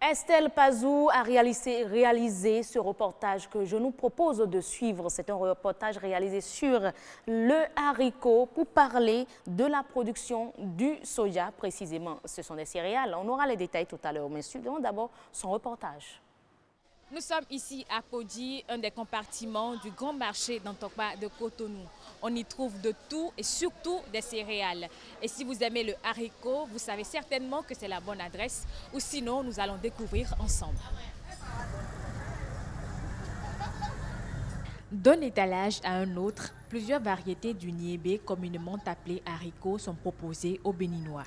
Estelle Pazou a réalisé ce reportage que je nous propose de suivre. C'est un reportage réalisé sur le haricot pour parler de la production du soja précisément. Ce sont des céréales. On aura les détails tout à l'heure, mais suivons d'abord son reportage. Nous sommes ici à Kodji, un des compartiments du grand marché d'Antokpa de Cotonou. On y trouve de tout et surtout des céréales. Et si vous aimez le haricot, vous savez certainement que c'est la bonne adresse. Ou sinon, nous allons découvrir ensemble. D'un étalage à un autre, plusieurs variétés du niébé, communément appelé haricot, sont proposées aux Béninois.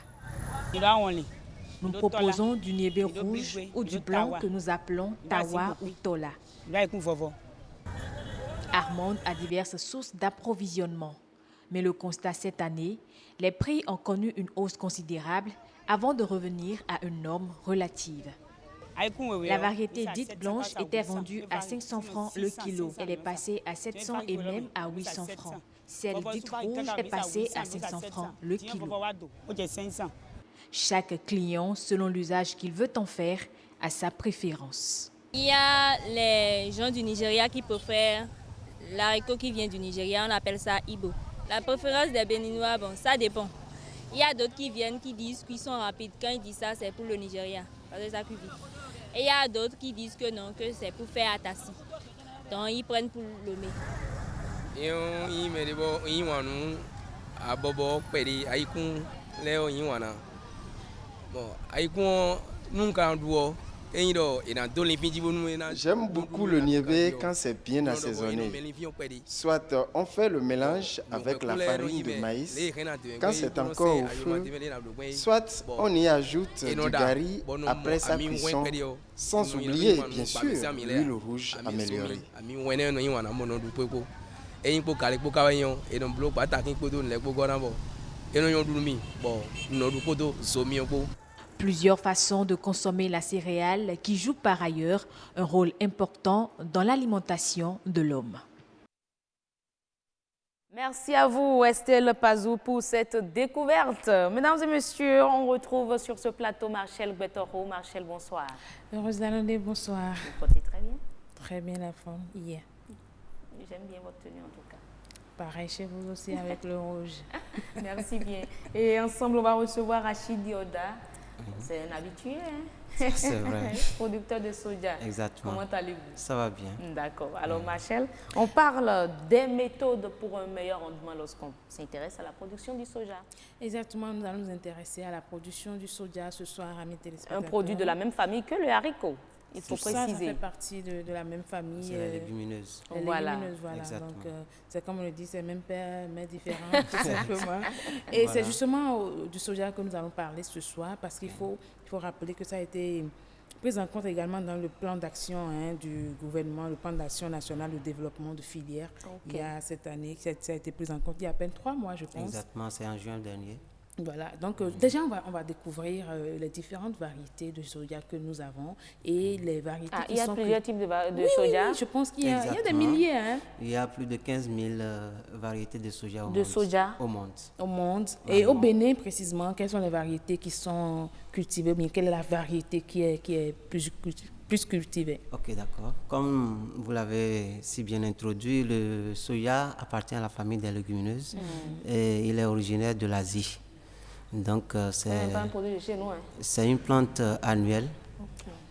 Nous proposons du niébé rouge ou du blanc que nous appelons tawa ou tola. Armande a diverses sources d'approvisionnement. Mais le constat cette année, les prix ont connu une hausse considérable avant de revenir à une norme relative. La variété dite blanche était vendue à 500 francs le kilo. Elle est passée à 700 et même à 800 francs. Celle dite rouge est passée à 500 francs le kilo. Chaque client, selon l'usage qu'il veut en faire, a sa préférence. Il y a les gens du Nigeria qui préfèrent l'haricot qui vient du Nigeria, on appelle ça Ibo. La préférence des Béninois, bon, ça dépend. Il y a d'autres qui viennent, qui disent qu'ils sont rapides. Quand ils disent ça, c'est pour le Nigeria, parce que ça cuit vite. Et il y a d'autres qui disent que non, que c'est pour faire atassi. Donc ils prennent pour le mets. J'aime beaucoup le niébé quand c'est bien assaisonné. Soit on fait le mélange avec la farine de maïs quand c'est encore au feu, soit on y ajoute du gari après sa cuisson, sans oublier bien sûr l'huile rouge améliorée. Plusieurs façons de consommer la céréale qui jouent par ailleurs un rôle important dans l'alimentation de l'homme. Merci à vous, Estelle Pazou, pour cette découverte. Mesdames et messieurs, on retrouve sur ce plateau Marchel Betoro. Marchel, bonsoir. Heureuse d'annoncer bonsoir. Vous portez très bien? Très bien la forme, hier. J'aime bien votre tenue en tout cas. Pareil chez vous aussi avec le rouge. Merci bien. Et ensemble, on va recevoir Rachid Dioda. C'est un habitué, hein? C'est vrai. Producteur de soja. Exactement. Comment allez-vous? Ça va bien. D'accord. Alors, Marchel, on parle des méthodes pour un meilleur rendement lorsqu'on s'intéresse à la production du soja. Exactement, nous allons nous intéresser à la production du soja ce soir, amis téléspectateurs. Un produit de la même famille que le haricot. Il faut préciser. Ça fait partie de la même famille. C'est les légumineuses. Les légumineuses, voilà. Exactement. Donc, c'est comme on le dit, c'est même père, mais différent, tout simplement. Et c'est justement du soja que nous allons parler ce soir, parce qu'il faut rappeler que ça a été pris en compte également dans le plan d'action du gouvernement, le plan d'action national de développement de filières. Il y a cette année, ça a été pris en compte il y a à peine 3 mois, je pense. Exactement, c'est en juin dernier. Voilà, donc déjà on va découvrir les différentes variétés de soja que nous avons et les variétés qui sont... Il y a plusieurs types de soja. Oui, je pense qu'il y a des milliers. Hein. Il y a plus de 15 000 variétés de soja au monde. Au monde. Voilà. Et au Bénin précisément, quelles sont les variétés qui sont cultivées, bien quelle est la variété qui est plus cultivée? Ok, d'accord. Comme vous l'avez si bien introduit, le soja appartient à la famille des légumineuses et il est originaire de l'Asie. Donc, c'est une plante annuelle.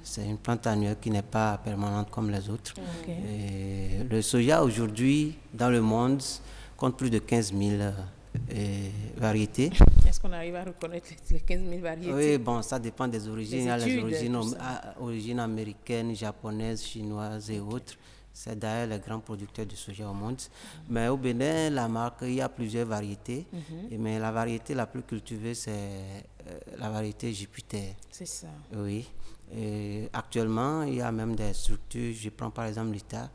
C'est une plante annuelle qui n'est pas permanente comme les autres. Et le soja, aujourd'hui, dans le monde, compte plus de 15 000 variétés. Est-ce qu'on arrive à reconnaître les 15 000 variétés? Oui, bon, ça dépend des origines. Il y a les origines américaines, japonaises, chinoises et autres. C'est d'ailleurs les grands producteurs de soja au monde. Mais au Bénin, la marque, il y a plusieurs variétés. Mais la variété la plus cultivée, c'est la variété Jupiter. C'est ça. Oui. Et actuellement, il y a même des structures, je prends par exemple l'État,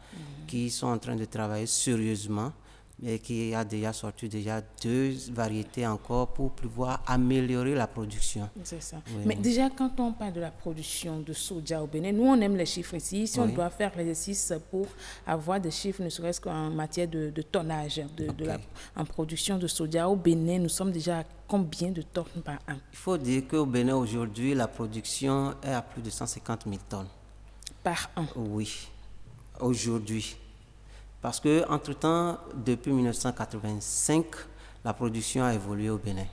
qui sont en train de travailler sérieusement mais qui a déjà sorti 2 variétés encore pour pouvoir améliorer la production. C'est ça. Oui, Mais déjà, quand on parle de la production de soja au Bénin, nous, on aime les chiffres ici. Si on doit faire l'exercice pour avoir des chiffres, ne serait-ce qu'en matière de tonnage, en production de soja au Bénin, nous sommes déjà à combien de tonnes par an? Il faut dire qu'au Bénin, aujourd'hui, la production est à plus de 150 000 tonnes. Par an? Oui, aujourd'hui. Parce qu'entre-temps, depuis 1985, la production a évolué au Bénin.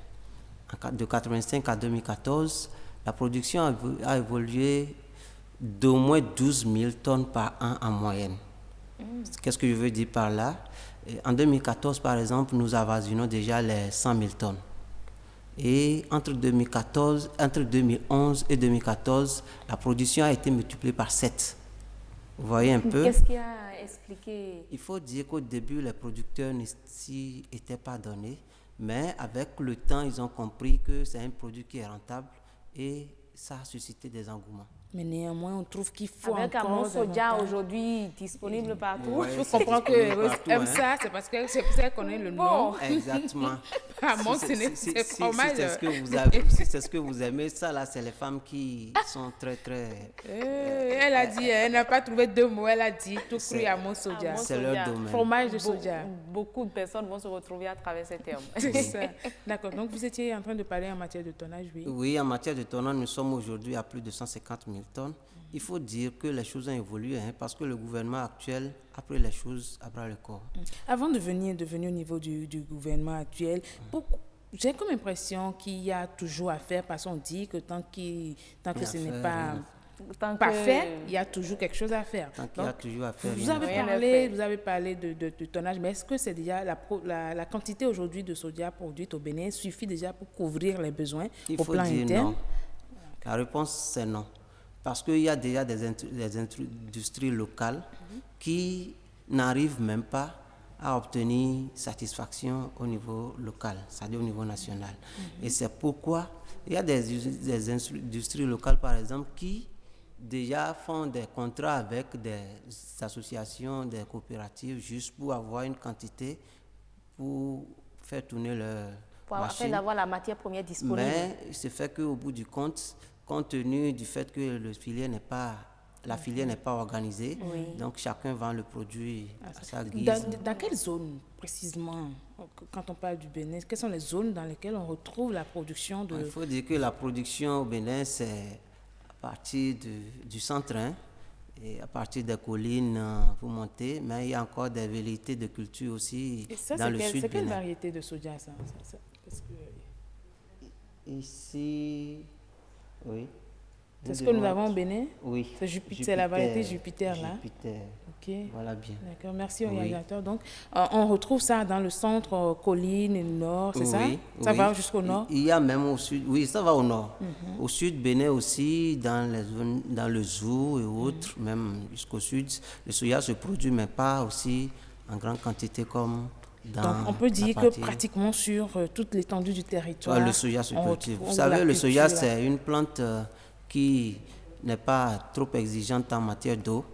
De 1985 à 2014, la production a évolué d'au moins 12 000 tonnes par an en moyenne. Qu'est-ce que je veux dire par là? En 2014, par exemple, nous avoisinons déjà les 100 000 tonnes. Et entre 2011 et 2014, la production a été multipliée par 7. Vous voyez un peu? Qu'est-ce qui a expliqué? Il faut dire qu'au début, les producteurs n'y étaient pas donnés, mais avec le temps, ils ont compris que c'est un produit qui est rentable et ça a suscité des engouements. Mais néanmoins, on trouve qu'il faut avec encore... Avec un soja aujourd'hui disponible partout. Ouais, je comprends que Rose aime ça, c'est parce que c'est pour ça qu'on connaît le nom. Exactement. C'est fromage. Si c'est ce que vous aimez, ça là, c'est les femmes qui sont très... Elle a dit, elle n'a pas trouvé 2 mots, elle a dit tout cru à mon soja. C'est leur domaine. Fromage de soja. Beaucoup de personnes vont se retrouver à travers ces termes. C'est ça. D'accord, donc vous étiez en train de parler en matière de tonnage, oui? Oui, en matière de tonnage, nous sommes aujourd'hui à plus de 150 000 tonnes. Il faut dire que les choses ont évolué parce que le gouvernement actuel a pris les choses à bras le corps. Avant de venir au niveau du gouvernement actuel, j'ai comme impression qu'il y a toujours à faire parce qu'on dit que tant que ce n'est pas parfait, il y a toujours quelque chose à faire. Tant qu'il y a toujours à faire. Vous avez parlé de tonnage, mais est-ce que c'est déjà la quantité aujourd'hui de soja produite au Bénin suffit déjà pour couvrir les besoins au plan interne? Non. La réponse, c'est non. Parce qu'il y a déjà des industries locales qui n'arrivent même pas à obtenir satisfaction au niveau local, c'est-à-dire au niveau national. Et c'est pourquoi il y a des industries locales, par exemple, qui déjà font des contrats avec des associations, des coopératives, juste pour avoir une quantité pour faire tourner leur machine. Afin d'avoir la matière première disponible. Mais c'est fait qu'au bout du compte tenu du fait que la filière n'est pas organisée, donc chacun vend le produit à sa guise. Dans quelle zone précisément, quand on parle du Bénin, quelles sont les zones dans lesquelles on retrouve la production de... Il faut dire que la production au Bénin, c'est à partir du centre, et à partir des collines pour monter, mais il y a encore des variétés de culture aussi dans le sud. C'est quelle variété de soja ça? Ici... Oui. C'est ce que nous avons au Bénin? Oui. C'est Jupiter, c'est la variété Jupiter là? Jupiter. Ok. Voilà bien. D'accord, merci au réalisateur. Donc, on retrouve ça dans le centre, colline, nord, c'est ça? Ça va jusqu'au nord? Il y a même au sud, oui, ça va au nord. Au sud, Bénin aussi, dans le Zou et autres, même jusqu'au sud, le soja se produit, mais pas aussi en grande quantité comme... Donc, on peut dire que pratiquement sur toute l'étendue du territoire, le soja se cultive. Vous savez, le soja, c'est une plante qui n'est pas trop exigeante en matière d'eau.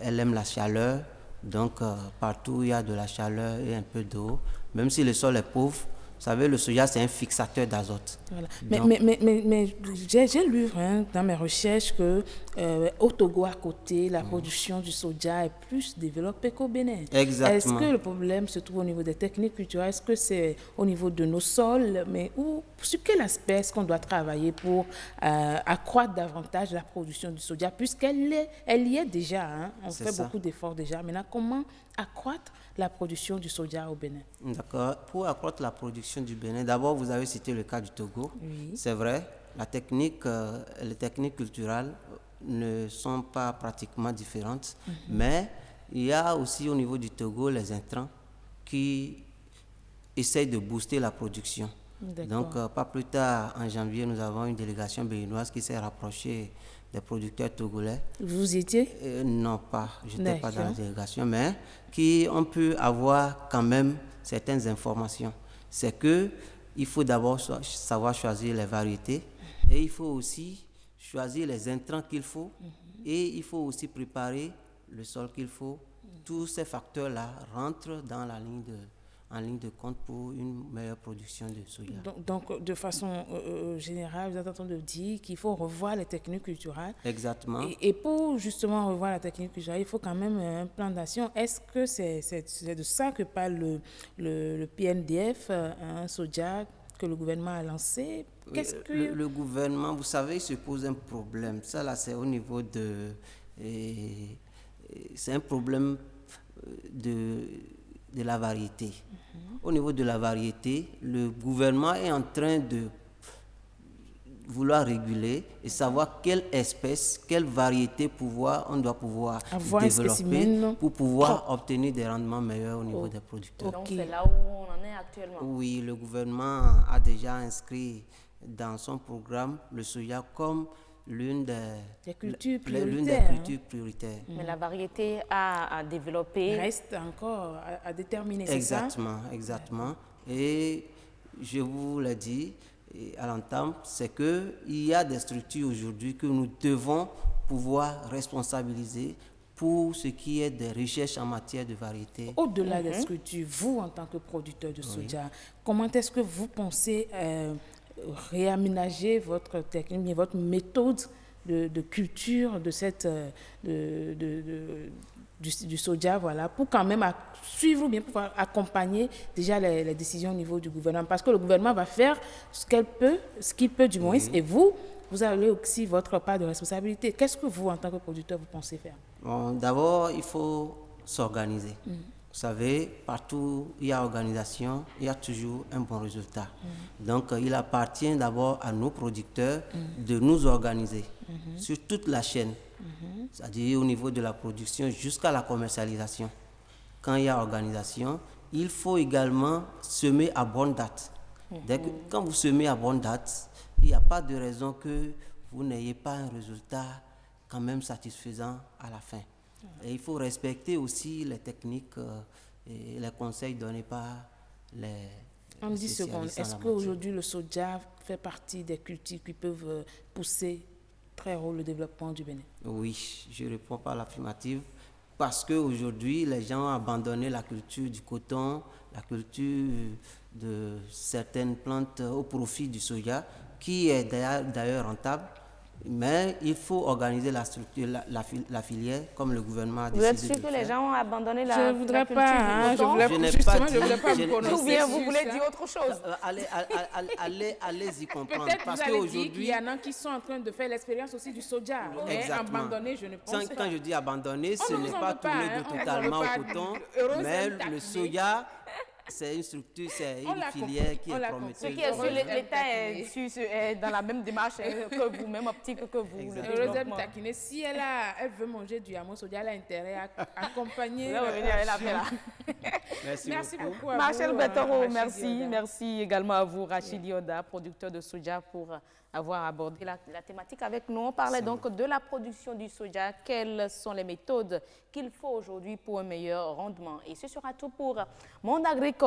Elle aime la chaleur. Donc, partout où il y a de la chaleur et un peu d'eau, même si le sol est pauvre, vous savez, le soja, c'est un fixateur d'azote. Voilà. Mais j'ai lu dans mes recherches qu'au Togo, à côté, la production du soja est plus développée qu'au Bénin. Exactement. Est-ce que le problème se trouve au niveau des techniques culturelles? Est-ce que c'est au niveau de nos sols? Sur quel aspect est-ce qu'on doit travailler pour accroître davantage la production du soja? Puisqu'elle y est déjà. On fait beaucoup d'efforts déjà. Maintenant, comment accroître la production du soja au Bénin? D'accord. Pour accroître la production du Bénin, d'abord, vous avez cité le cas du Togo. Oui. C'est vrai, les techniques culturelles ne sont pas pratiquement différentes, mais il y a aussi au niveau du Togo les intrants qui essayent de booster la production. Donc, pas plus tard, en janvier, nous avons une délégation béninoise qui s'est rapprochée des producteurs togolais. Vous y étiez? Non, je n'étais pas dans la délégation, mais qui ont pu avoir quand même certaines informations. C'est qu'il faut d'abord savoir choisir les variétés et il faut aussi choisir les intrants qu'il faut et il faut aussi préparer le sol qu'il faut tous ces facteurs-là rentrent dans en ligne de compte pour une meilleure production de soja. Donc de façon générale, vous êtes en train de dire qu'il faut revoir les techniques culturelles. Exactement. Et pour justement revoir la technique culturelle, il faut quand même un plan d'action. Est-ce que c'est de ça que parle le PNDF, un soja que le gouvernement a lancé? Qu'est-ce que... le gouvernement, vous savez, il se pose un problème. Ça, là, c'est au niveau de... c'est un problème de la variété. Au niveau de la variété, le gouvernement est en train de vouloir réguler et savoir quelle espèce, quelle variété on doit pouvoir développer pour pouvoir obtenir des rendements meilleurs au niveau des producteurs. Donc c'est là où on en est actuellement. Oui, le gouvernement a déjà inscrit dans son programme le soja comme l'une des cultures prioritaires. Mais la variété à développer reste encore à déterminer, c'est ça? Exactement. Et je vous l'ai dit à l'entame, c'est qu'il y a des structures aujourd'hui que nous devons pouvoir responsabiliser pour ce qui est des recherches en matière de variété. Au-delà des structures, vous, en tant que producteur de soja, comment est-ce que vous pensez réaménager votre technique, votre méthode de culture de cette, du soja, voilà, pour quand même suivre bien, pour accompagner déjà les décisions au niveau du gouvernement. Parce que le gouvernement va faire ce qu'il peut du moins, et vous avez aussi votre part de responsabilité. Qu'est-ce que vous, en tant que producteur, vous pensez faire? Bon, d'abord, il faut s'organiser. Vous savez, partout où il y a organisation, il y a toujours un bon résultat. Donc, il appartient d'abord à nos producteurs de nous organiser sur toute la chaîne, c'est-à-dire au niveau de la production jusqu'à la commercialisation. Quand il y a organisation, il faut également semer à bonne date. Quand vous semez à bonne date, il n'y a pas de raison que vous n'ayez pas un résultat quand même satisfaisant à la fin. Et il faut respecter aussi les techniques et les conseils donnés par les En 10 secondes, est-ce qu'aujourd'hui le soja fait partie des cultures qui peuvent pousser très haut le développement du Bénin? Oui, je réponds par l'affirmative parce qu'aujourd'hui les gens ont abandonné la culture du coton, la culture de certaines plantes au profit du soja qui est d'ailleurs rentable. Mais il faut organiser la structure, la filière, comme le gouvernement a décidé. Vous êtes sûr que les gens ont abandonné la culture? Je ne voudrais pas, je ne voulais pas me prononcer. Ou bien vous voulez dire autre chose? Allez-y comprendre. Peut-être parce vous allez qu'aujourd'hui, dire qu'il y en a qui sont en train de faire l'expérience aussi du soja. Mais abandonner, je ne pense pas. Quand je dis abandonner, ce n'est pas tourner totalement au coton, mais le soja... C'est une structure, c'est une filière qui est prometteuse. L'État est dans la même démarche que vous, même optique que vous. Heureusement, taquiner. Si elle veut manger du yamour soja, elle a intérêt à accompagner. Merci beaucoup. Marcel Bettoro, merci. Merci également à vous, Rachid Yoda, producteur de soja, pour avoir abordé la thématique avec nous. On parlait donc de la production du soja. Quelles sont les méthodes qu'il faut aujourd'hui pour un meilleur rendement? Et ce sera tout pour Monde agricole.